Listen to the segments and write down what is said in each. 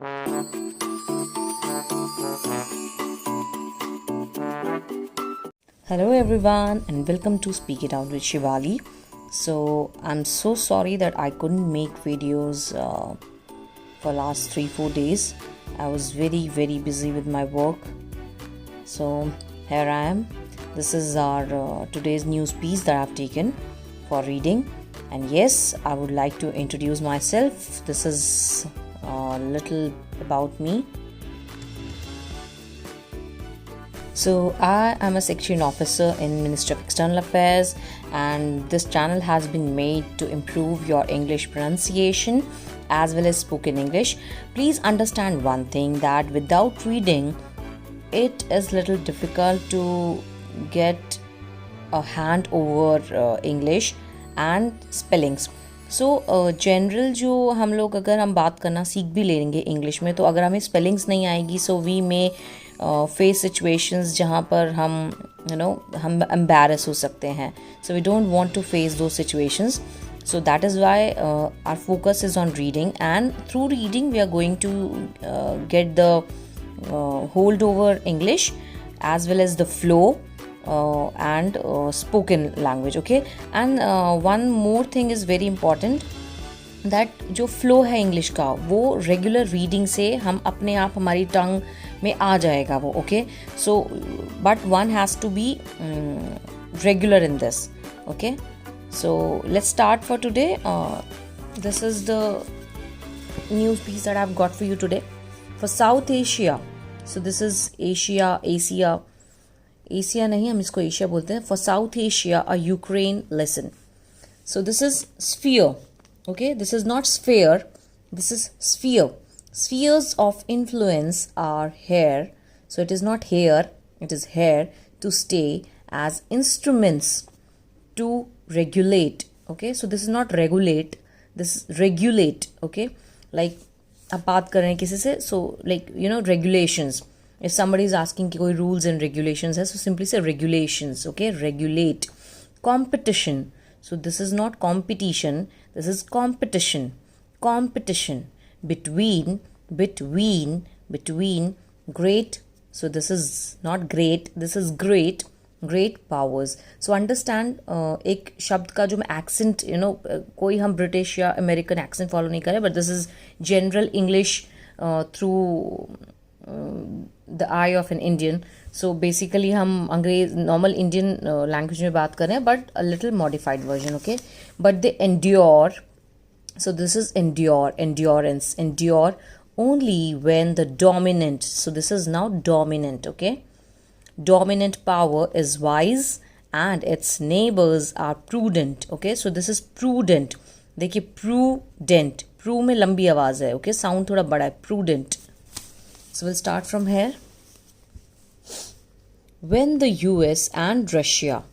Hello everyone and welcome to Speak It Out with Shivali. So I'm so sorry that I couldn't make videos for last 3-4 days. I was very busy with my work. So here I am. This is our today's news piece that I've taken for reading. And yes, I would like to introduce myself. This is a little about me. So I am a section officer in Ministry of External Affairs, and this channel has been made to improve your English pronunciation as well as spoken English. Please understand one thing, that without reading it is little difficult to get a hand over English and spellings. So general जो हम लोग अगर हम बात करना सीख भी लेंगे इंग्लिश में, तो अगर हमें स्पेलिंग्स नहीं आएगी, so we may face situations जहाँ पर हम हम एम्बैरस हो सकते हैं. So we don't want to face those situations. So that is why our focus is on reading, and through reading we are going to get the hold over English as well as the flow and spoken language. Okay, and one more thing is very important, that जो flow है English का वो regular reading से हम अपने आप हमारी tongue में आ जाएगा वो. Okay, so but one has to be regular in this. Okay, so let's start for today. This is the news piece that I've got for you today. For South Asia, so this is Asia नहीं, हम इसको Asia बोलते हैं. For South Asia, a Ukraine lesson. So this is sphere. Okay, this is not sphere, this is sphere. Spheres of influence are here. So it is not here, it is here to stay as instruments to regulate. Okay, so this is not regulate, this is regulate. Okay, like आप बात कर रहे हैं किसी से, so like regulations. If somebody is asking कि कोई rules and regulations है, so simply say regulations. Okay, regulate. Competition, so this is not competition, this is competition. Competition between great, so this is not great, this is great powers. So understand, एक शब्द का जो मैं accent, कोई हम British या American accent follow नहीं करें, but this is general English through the eye of an Indian. So basically हम अंग्रेज normal Indian language में बात कर रहे हैं, but a little modified version. Okay, but they endure. So this is endurance, endure only when the dominant, so this is now dominant. Okay, dominant power is wise and its neighbors are prudent. Okay, so this is prudent. देखिए prudent, Pru में लंबी आवाज है. Okay, sound थोड़ा बड़ा है, prudent. So we'll start from here. When the US and Russia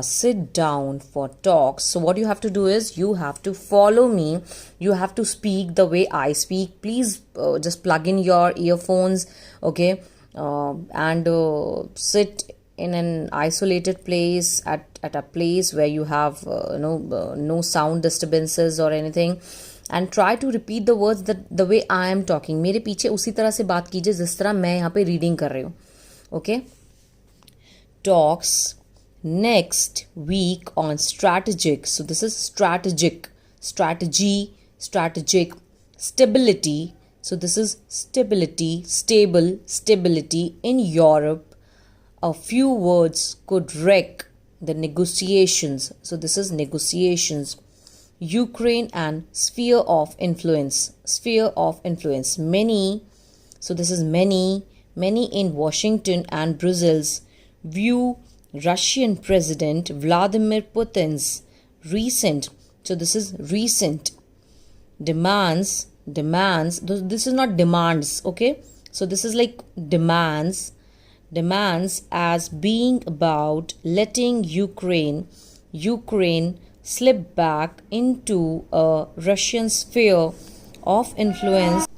sit down for talks, so what you have to do is you have to follow me, you have to speak the way I speak. Please just plug in your earphones. Okay, and sit in an isolated place, at a place where you have no sound disturbances or anything, and try to repeat the words that the way I am talking. मेरे पीछे उसी तरह से बात कीजिए जिस तरह मैं यहाँ पे रीडिंग कर रही हूँ. Okay, talks next week on strategic, so this is strategic, strategy, strategic. Stability, so this is stability, stable, stability in Europe. A few words could wreck the negotiations, so this is negotiations. Ukraine and sphere of influence, sphere of influence. Many, so this is many in Washington and Brussels view Russian President Vladimir Putin's recent, so this is recent, demands, this is not demands. Okay, so this is like demands as being about letting Ukraine slip back into a Russian sphere of influence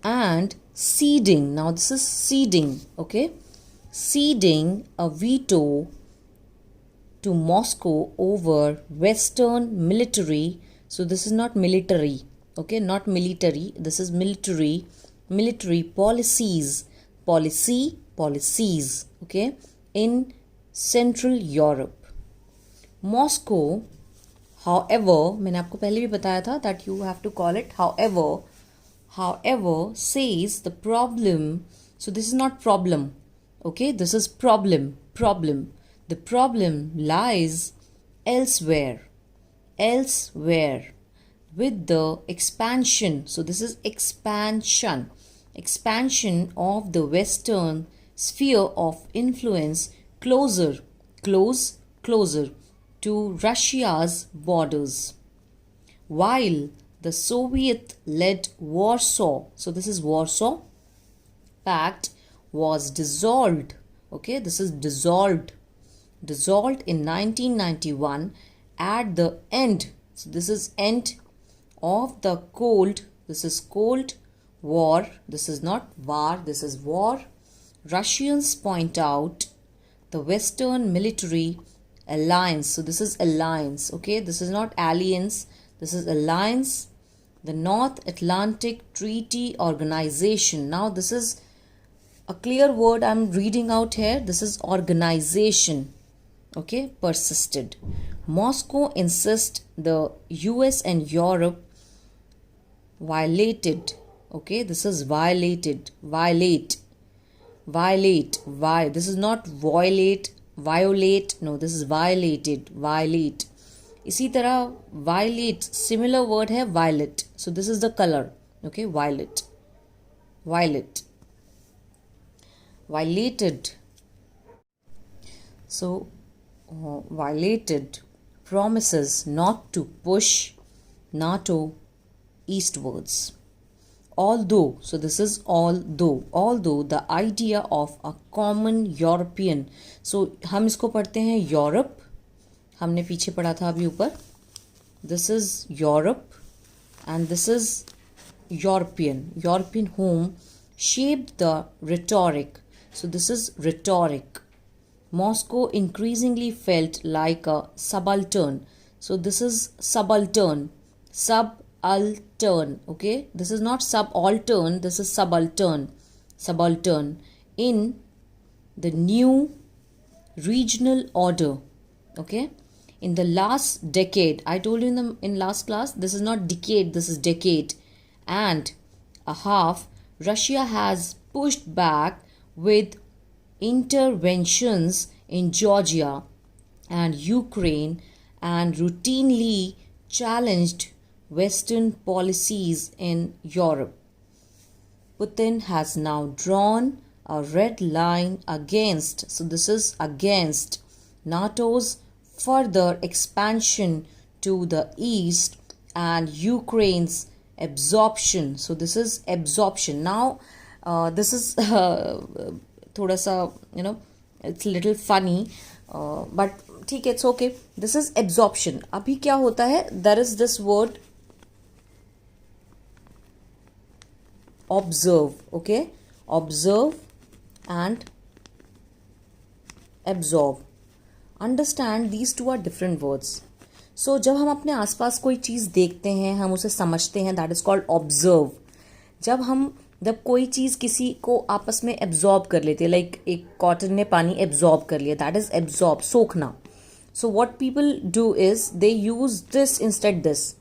and ceding. Now this is ceding. Okay, ceding a veto to Moscow over Western military. So this is not military, okay, not military, this is military policies, okay, in Central Europe. Moscow, however, मैंने आपको पहले भी बताया था that you have to call it however says the problem. So this is not problem, okay, this is problem. The problem lies elsewhere with the expansion. So this is expansion of the Western sphere of influence closer to Russia's borders, while the Soviet-led Warsaw, so this is Warsaw Pact, was dissolved. Okay, this is dissolved in 1991 at the end. So this is end of the Cold War. This is not war, this is war. Russians point out the Western military alliance. So this is alliance, okay, this is not alliance, this is alliance, the North Atlantic Treaty Organization. Now this is a clear word I'm reading out here, this is organization, okay, persisted. Moscow insists the US and Europe violated, okay, this is violate, this is not violate, no, this is violate. इसी तरह violate similar word है violet. So this is the color, okay, violet, violated. So violated promises not to push NATO eastwards. Although, so this is although the idea of a common European. So हम इसको पढ़ते हैं Europe, हमने पीछे पढ़ा था अभी ऊपर. This is Europe and this is European whom shaped the rhetoric. So this is rhetoric. Moscow increasingly felt like a subaltern. So this is subaltern, okay, this is not subaltern, this is subaltern in the new regional order, okay. In the last decade, I told you in last class, this is not decade, this is decade and a half, Russia has pushed back with interventions in Georgia and Ukraine and routinely challenged Western policies in Europe. Putin has now drawn a red line against, so this is against, NATO's further expansion to the east and Ukraine's absorption. So this is absorption. Now this is thoda sa, you know, it's a little funny, but ठीक है, it's okay. This is absorption. अभी क्या होता है, there is this word observe, okay, observe and absorb. Understand these two are different words. So जब हम अपने आसपास कोई चीज़ देखते हैं, हम उसे समझते हैं, that is called observe. जब कोई चीज़ किसी को आपस में एब्जॉर्ब कर लेती है, लाइक एक कॉटन ने पानी एब्जॉर्ब कर लिया, दैट इज एब्जॉर्ब, सोखना. So what people do is they use this instead this,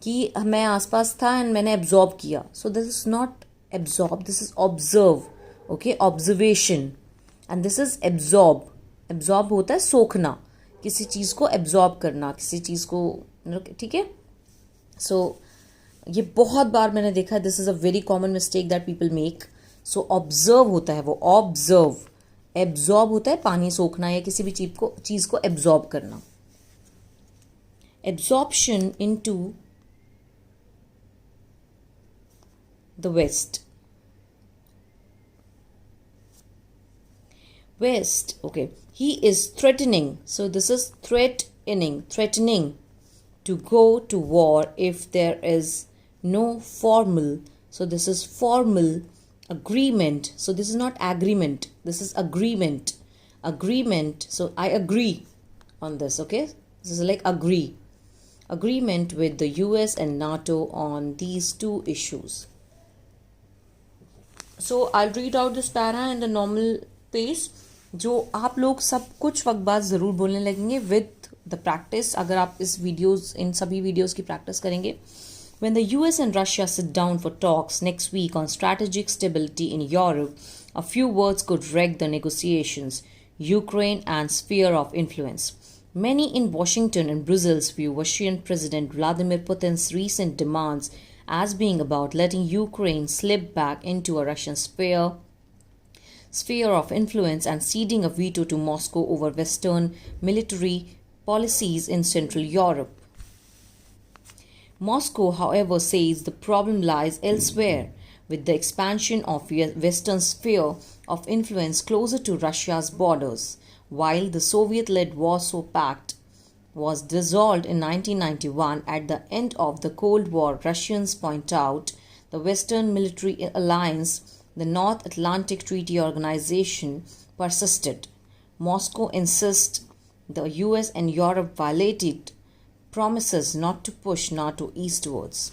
कि मैं आसपास था एंड मैंने एब्जॉर्ब किया. So this is not absorb, this is observe, okay, observation. And this is absorb. Absorb होता है सोखना, किसी चीज़ को एब्जॉर्ब करना, किसी चीज़ को, ठीक है. सो ये बहुत बार मैंने देखा, this is a very common mistake that people make. So observe होता है वो, ऑब्जर्व. एब्जॉर्ब होता है पानी सोखना या किसी भी चीज़ को एब्जॉर्ब करना. Absorption into the West. West, okay, he is threatening. So this is threatening to go to war if there is no formal, so this is formal agreement. So this is not agreement, this is agreement. Agreement, so I agree on this. Okay, this is like agree. Agreement with the US and NATO on these two issues. So I'll read out this para in the normal pace. जो आप लोग सब कुछ वक्त बाद ज़रूर बोलने लगेंगे with the practice. अगर आप इस वीडियोस, इन सभी वीडियोस की प्रैक्टिस करेंगे. When the US and Russia sit down for talks next week on strategic stability in Europe, a few words could wreck the negotiations: Ukraine and sphere of influence. Many in Washington and Brussels view Russian President Vladimir Putin's recent demands as being about letting Ukraine slip back into a Russian sphere of influence and ceding a veto to Moscow over Western military policies in Central Europe. Moscow, however, says the problem lies elsewhere, with the expansion of Western sphere of influence closer to Russia's borders. While the Soviet-led Warsaw Pact was dissolved in 1991 at the end of the Cold War, Russians point out the Western military alliance, the North Atlantic Treaty Organization, persisted. Moscow insists the US and Europe violated promises not to push NATO eastwards.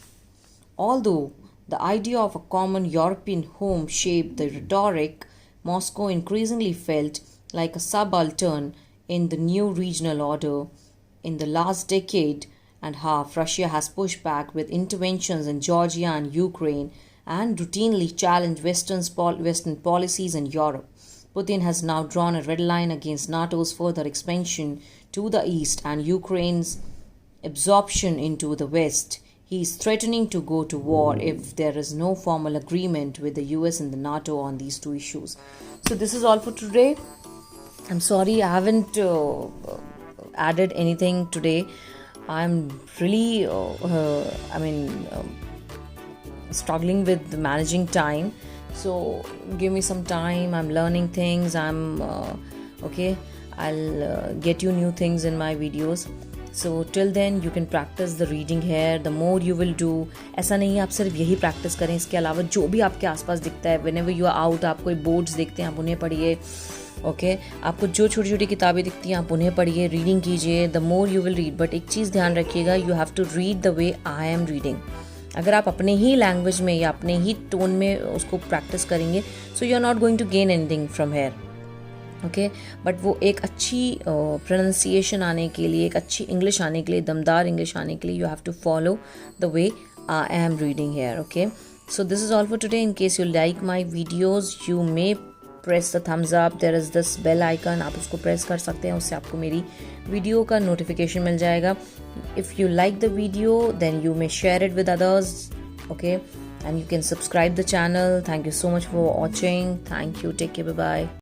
Although the idea of a common European home shaped the rhetoric, Moscow increasingly felt like a subaltern in the new regional order. In the last decade and a half, Russia has pushed back with interventions in Georgia and Ukraine and routinely challenged Western policies in Europe. Putin has now drawn a red line against NATO's further expansion to the east and Ukraine's absorption into the West. He is threatening to go to war if there is no formal agreement with the US and the NATO on these two issues. So this is all for today. I'm sorry I haven't added anything today. I'm really, struggling with managing time. So give me some time. I'm learning things. Okay. I'll get you new things in my videos. So till then you can practice the reading here. The more you will do, ऐसा नहीं है आप सिर्फ यही practice करें. इसके अलावा जो भी आपके आसपास दिखता है, whenever you are out, आप कोई बोर्ड्स देखते हैं आप उन्हें पढ़िए. ओके आपको जो छोटी छोटी किताबें दिखती हैं आप उन्हें पढ़िए, रीडिंग कीजिए. The more you will read, but एक चीज़ ध्यान रखिएगा, you have to read the way I am reading. अगर आप अपने ही लैंग्वेज में या अपने ही टोन में उसको प्रैक्टिस करेंगे, so you are not going to gain anything from here. Okay but वो एक अच्छी प्रोनाउंसिएशन आने के लिए, एक अच्छी इंग्लिश आने के लिए, दमदार इंग्लिश आने के लिए, you have to follow the way I am reading here. Okay so this is all for today. In case you like my videos you may press the thumbs up. There is this bell icon, आप उसको press कर सकते हैं, उससे आपको मेरी video का notification मिल जाएगा. If you like the video then you may share it with others. Okay and you can subscribe the channel. Thank you so much for watching. Thank you. Take care. Bye bye.